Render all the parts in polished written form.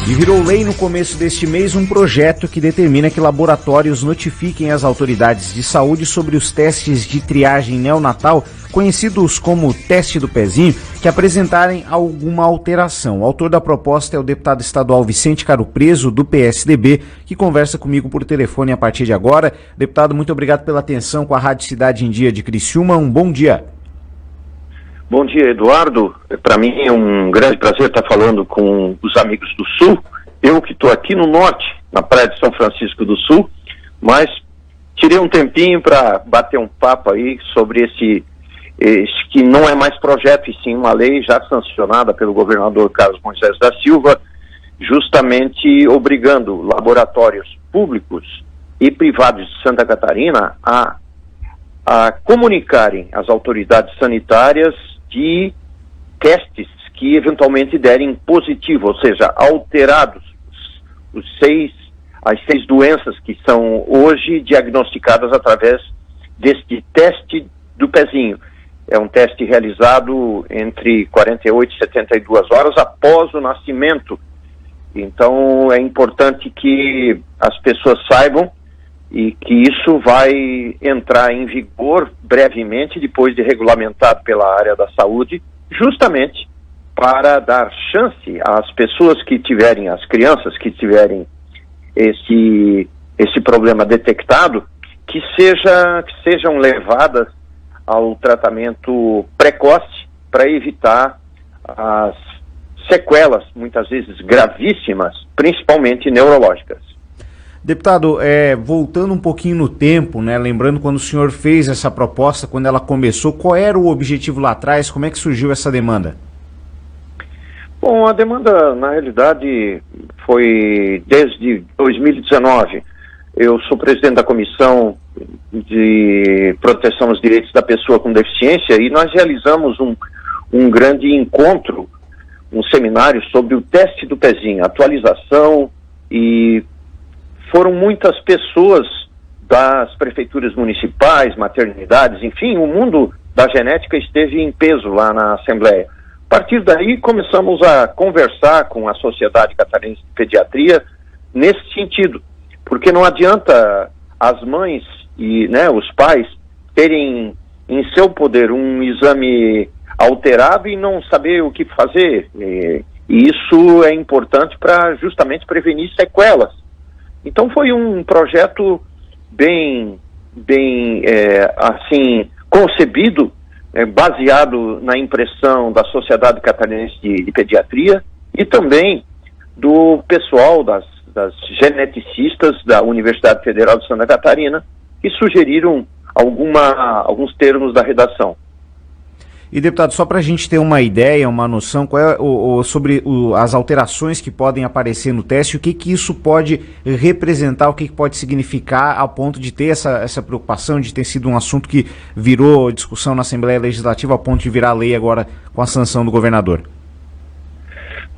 E virou lei no começo deste mês um projeto que determina que laboratórios notifiquem as autoridades de saúde sobre os testes de triagem neonatal, conhecidos como teste do pezinho, que apresentarem alguma alteração. O autor da proposta é o deputado estadual Vicente Caro Preso, do PSDB, que conversa comigo por telefone a partir de agora. Deputado, muito obrigado pela atenção com a Rádio Cidade em Dia de Criciúma. Um bom dia. Bom dia, Eduardo. Para mim é um grande prazer estar falando com os amigos do Sul. Eu que estou aqui no Norte, na praia de São Francisco do Sul, mas tirei um tempinho para bater um papo aí sobre esse que não é mais projeto, e sim uma lei já sancionada pelo governador Carlos Moisés da Silva, justamente obrigando laboratórios públicos e privados de Santa Catarina a comunicarem às autoridades sanitárias de testes que eventualmente derem positivo, ou seja, alterados as seis doenças que são hoje diagnosticadas através deste teste do pezinho. É um teste realizado entre 48 e 72 horas após o nascimento. Então é importante que as pessoas saibam e que isso vai entrar em vigor brevemente, depois de regulamentado pela área da saúde, justamente para dar chance às pessoas que tiverem, às crianças que tiverem esse problema detectado, que sejam levadas ao tratamento precoce para evitar as sequelas, muitas vezes gravíssimas, principalmente neurológicas. Deputado, voltando um pouquinho no tempo, né, lembrando quando o senhor fez essa proposta, quando ela começou, qual era o objetivo lá atrás, como é que surgiu essa demanda? Bom, a demanda, na realidade, foi desde 2019. Eu sou presidente da Comissão de Proteção aos Direitos da Pessoa com Deficiência e nós realizamos um grande encontro, um seminário sobre o teste do pezinho, atualização, e foram muitas pessoas das prefeituras municipais, maternidades, enfim, o mundo da genética esteve em peso lá na Assembleia. A partir daí começamos a conversar com a Sociedade Catarinense de Pediatria nesse sentido, porque não adianta as mães e os pais terem em seu poder um exame alterado e não saber o que fazer, e isso é importante para justamente prevenir sequelas. Então foi um projeto bem concebido, baseado na impressão da Sociedade Catarinense de Pediatria e também do pessoal das geneticistas da Universidade Federal de Santa Catarina, que sugeriram alguns termos da redação. E, deputado, só para a gente ter uma ideia, uma noção, qual é sobre as alterações que podem aparecer no teste, o que isso pode representar, o que pode significar ao ponto de ter essa preocupação, de ter sido um assunto que virou discussão na Assembleia Legislativa ao ponto de virar lei agora com a sanção do governador?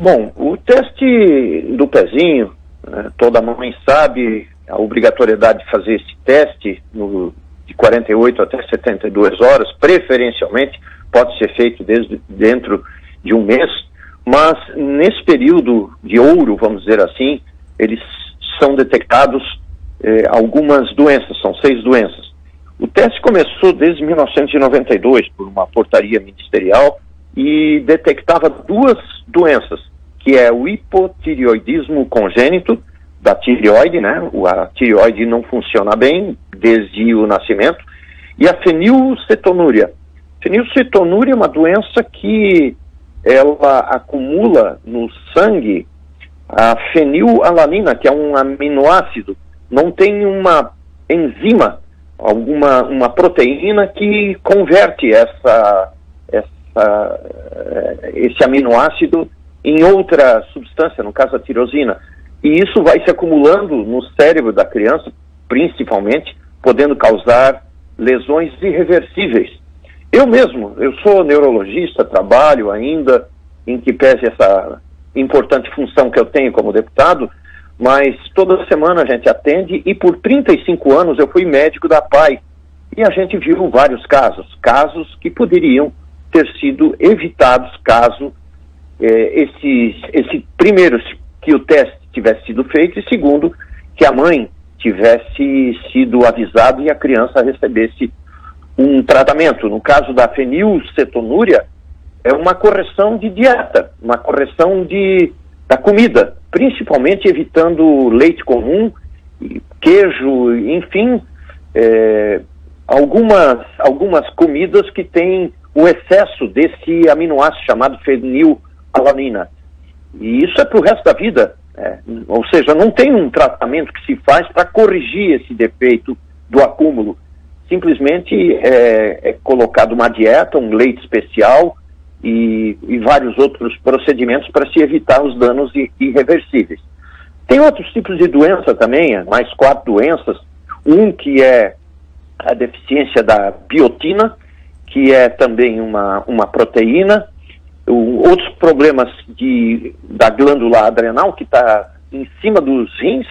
Bom, o teste do pezinho, toda mãe sabe a obrigatoriedade de fazer esse teste de 48 até 72 horas, preferencialmente, pode ser feito dentro de um mês, mas nesse período de ouro, vamos dizer assim, eles são detectados algumas doenças, são 6 doenças. O teste começou desde 1992 por uma portaria ministerial e detectava 2 doenças, que é o hipotireoidismo congênito da tireoide, a tireoide não funciona bem desde o nascimento, e a fenilcetonúria. Fenilcetonúria é uma doença que ela acumula no sangue a fenilalanina, que é um aminoácido. Não tem uma enzima, uma proteína que converte esse aminoácido em outra substância, no caso a tirosina. E isso vai se acumulando no cérebro da criança, principalmente, podendo causar lesões irreversíveis. Eu sou neurologista, trabalho ainda, em que pese essa importante função que eu tenho como deputado, mas toda semana a gente atende e por 35 anos eu fui médico da PAI e a gente viu vários casos que poderiam ter sido evitados caso esses primeiros que o teste tivesse sido feito, e segundo, que a mãe tivesse sido avisada e a criança recebesse um tratamento. No caso da fenilcetonúria, é uma correção de dieta, uma correção da comida, principalmente evitando leite comum, queijo, enfim, algumas comidas que têm o excesso desse aminoácido chamado fenilalanina. E isso é para o resto da vida. Ou seja, não tem um tratamento que se faz para corrigir esse defeito do acúmulo. Simplesmente é colocado uma dieta, um leite especial e vários outros procedimentos para se evitar os danos irreversíveis. Tem outros tipos de doença também, mais 4 doenças. Um que é a deficiência da biotina, que é também uma proteína. Outros problemas da glândula adrenal, que está em cima dos rins,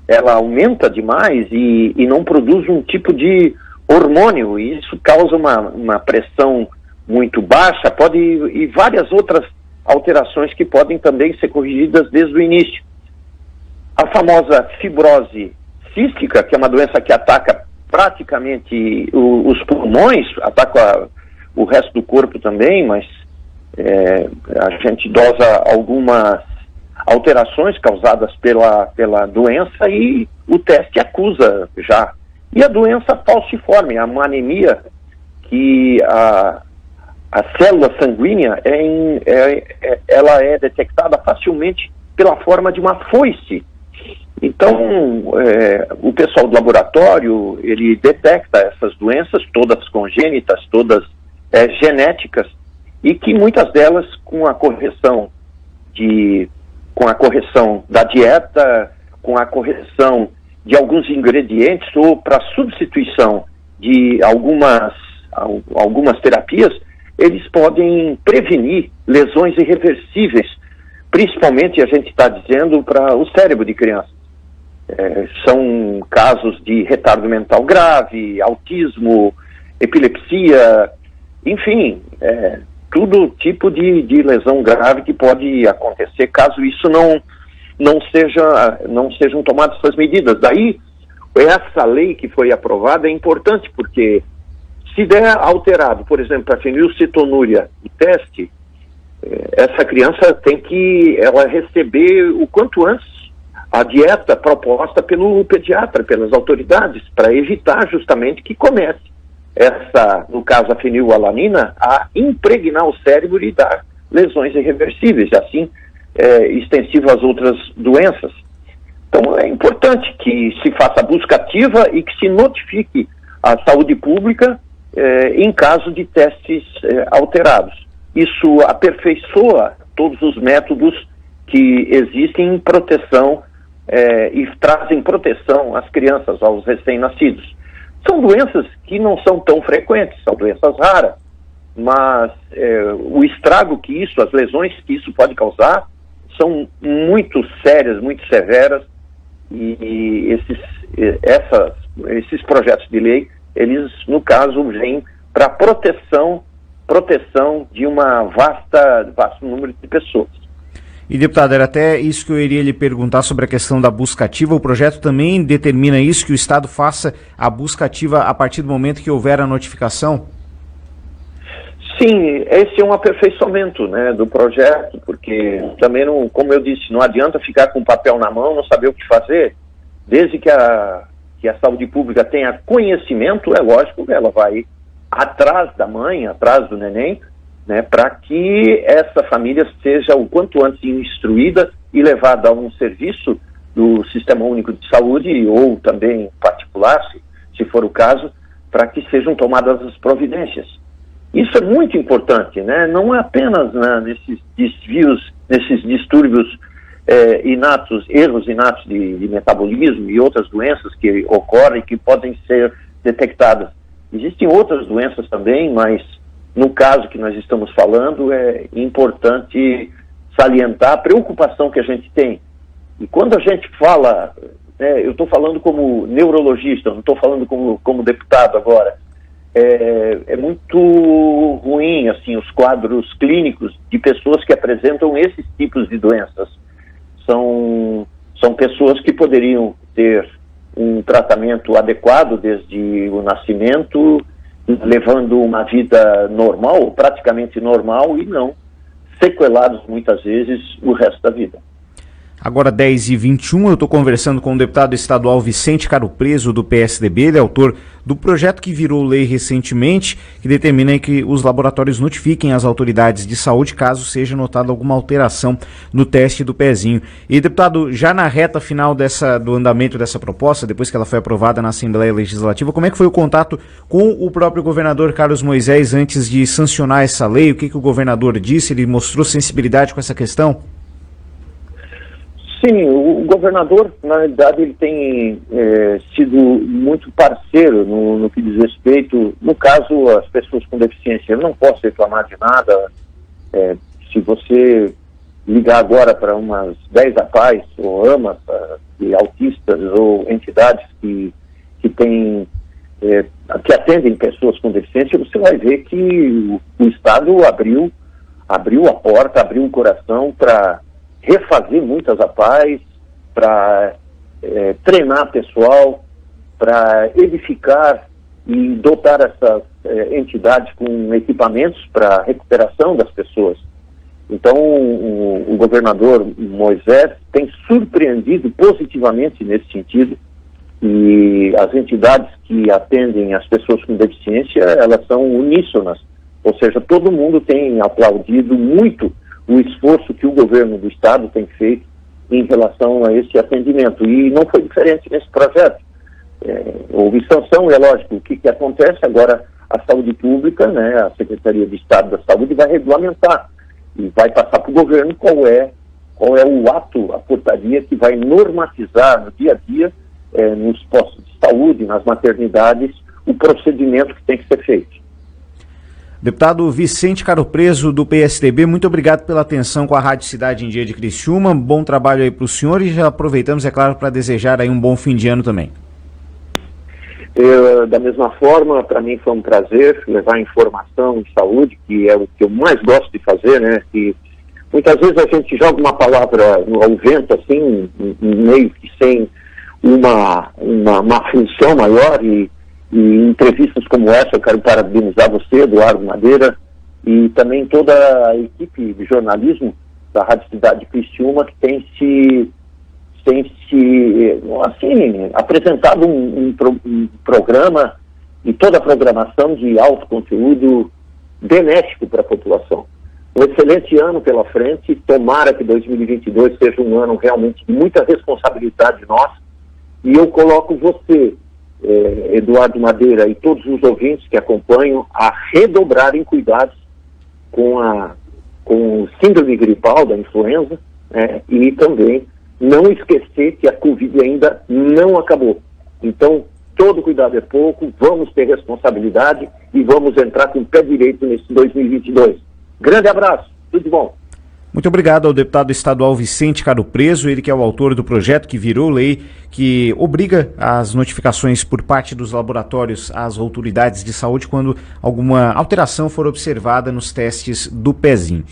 ela aumenta demais e não produz um tipo de hormônio, e isso causa uma pressão muito baixa, e várias outras alterações que podem também ser corrigidas desde o início. A famosa fibrose cística, que é uma doença que ataca praticamente os pulmões, ataca o resto do corpo também, mas a gente dosa algumas alterações causadas pela doença e o teste acusa já. E a doença falciforme, a anemia, que a célula sanguínea ela é detectada facilmente pela forma de uma foice. Então, o pessoal do laboratório, ele detecta essas doenças, todas congênitas, todas genéticas, e que muitas delas com a correção da dieta, com a correção de alguns ingredientes ou para substituição de algumas terapias, eles podem prevenir lesões irreversíveis, principalmente a gente está dizendo para o cérebro de crianças. São casos de retardo mental grave, autismo, epilepsia, enfim, todo tipo de lesão grave que pode acontecer caso isso não sejam tomadas essas medidas. Daí, essa lei que foi aprovada é importante, porque se der alterado, por exemplo, a fenilcetonúria, o teste, essa criança tem que receber o quanto antes a dieta proposta pelo pediatra, pelas autoridades, para evitar justamente que comece no caso a fenilalanina, a impregnar o cérebro e dar lesões irreversíveis, assim extensivo às outras doenças. Então é importante que se faça a busca ativa e que se notifique a saúde pública em caso de testes alterados. Isso aperfeiçoa todos os métodos que existem em proteção e trazem proteção às crianças, aos recém-nascidos. São doenças que não são tão frequentes, são doenças raras, mas o estrago as lesões que isso pode causar são muito sérias, muito severas, e esses projetos de lei, eles, no caso, vêm para proteção de vasto número de pessoas. E, deputado, era até isso que eu iria lhe perguntar sobre a questão da busca ativa. O projeto também determina isso, que o Estado faça a busca ativa a partir do momento que houver a notificação? Sim, esse é um aperfeiçoamento, né, do projeto, porque também, como eu disse, não adianta ficar com o papel na mão, não saber o que fazer. Desde que a saúde pública tenha conhecimento, é lógico que ela vai atrás da mãe, atrás do neném, né, para que essa família seja o quanto antes instruída e levada a um serviço do Sistema Único de Saúde ou também particular, se for o caso, para que sejam tomadas as providências. Isso é muito importante, né? Não é apenas nesses desvios, nesses distúrbios erros inatos de metabolismo e outras doenças que ocorrem que podem ser detectadas. Existem outras doenças também, mas no caso que nós estamos falando, é importante salientar a preocupação que a gente tem. E quando a gente fala, eu estou falando como neurologista, não estou falando como deputado agora, é muito ruim assim, os quadros clínicos de pessoas que apresentam esses tipos de doenças. São São pessoas que poderiam ter um tratamento adequado desde o nascimento, levando uma vida normal, praticamente normal, e não sequelados muitas vezes o resto da vida. Agora 10h21, eu estou conversando com o deputado estadual Vicente Caro Preso, do PSDB. Ele é autor do projeto que virou lei recentemente, que determina que os laboratórios notifiquem as autoridades de saúde caso seja notada alguma alteração no teste do pezinho. E, deputado, já na reta final do andamento dessa proposta, depois que ela foi aprovada na Assembleia Legislativa, como é que foi o contato com o próprio governador Carlos Moisés antes de sancionar essa lei? O que o governador disse? Ele mostrou sensibilidade com essa questão? Sim, o governador, na realidade, ele tem sido muito parceiro no que diz respeito, no caso, as pessoas com deficiência. Eu não posso reclamar de nada. Se você ligar agora para umas 10 APAES ou AMAs, de autistas ou entidades que atendem pessoas com deficiência, você vai ver que o Estado abriu a porta, abriu o coração para refazer muitas APAES, para treinar pessoal, para edificar e dotar essas entidades com equipamentos para recuperação das pessoas. Então, o governador Moisés tem surpreendido positivamente nesse sentido, e as entidades que atendem as pessoas com deficiência, elas são uníssonas, ou seja, todo mundo tem aplaudido muito o esforço que o governo do estado tem feito em relação a esse atendimento. E não foi diferente nesse projeto. Houve sanção, é lógico. O que acontece agora? A saúde pública, né, a Secretaria de Estado da Saúde vai regulamentar e vai passar para o governo qual é o ato, a portaria que vai normatizar no dia a dia, nos postos de saúde, nas maternidades, o procedimento que tem que ser feito. Deputado Vicente Caro Preso, do PSDB, muito obrigado pela atenção com a Rádio Cidade em Dia de Criciúma. Bom trabalho aí para o senhor e já aproveitamos, é claro, para desejar aí um bom fim de ano também. Da mesma forma, para mim foi um prazer levar informação de saúde, que é o que eu mais gosto de fazer, né? Que muitas vezes a gente joga uma palavra ao vento, assim, meio que sem uma função maior, e em entrevistas como essa eu quero parabenizar você, Eduardo Madeira, e também toda a equipe de jornalismo da Rádio Cidade de Criciúma, que tem se apresentado um programa e toda a programação de alto conteúdo benéfico para a população. Um excelente ano pela frente, tomara que 2022 seja um ano realmente de muita responsabilidade nossa, e eu coloco você, Eduardo Madeira, e todos os ouvintes que acompanham, a redobrarem cuidados com o síndrome gripal da influenza, e também não esquecer que a Covid ainda não acabou. Então, todo cuidado é pouco, vamos ter responsabilidade e vamos entrar com o pé direito nesse 2022. Grande abraço, tudo de bom. Muito obrigado ao deputado estadual Vicente Caro Preso, ele que é o autor do projeto que virou lei, que obriga as notificações por parte dos laboratórios às autoridades de saúde quando alguma alteração for observada nos testes do pezinho.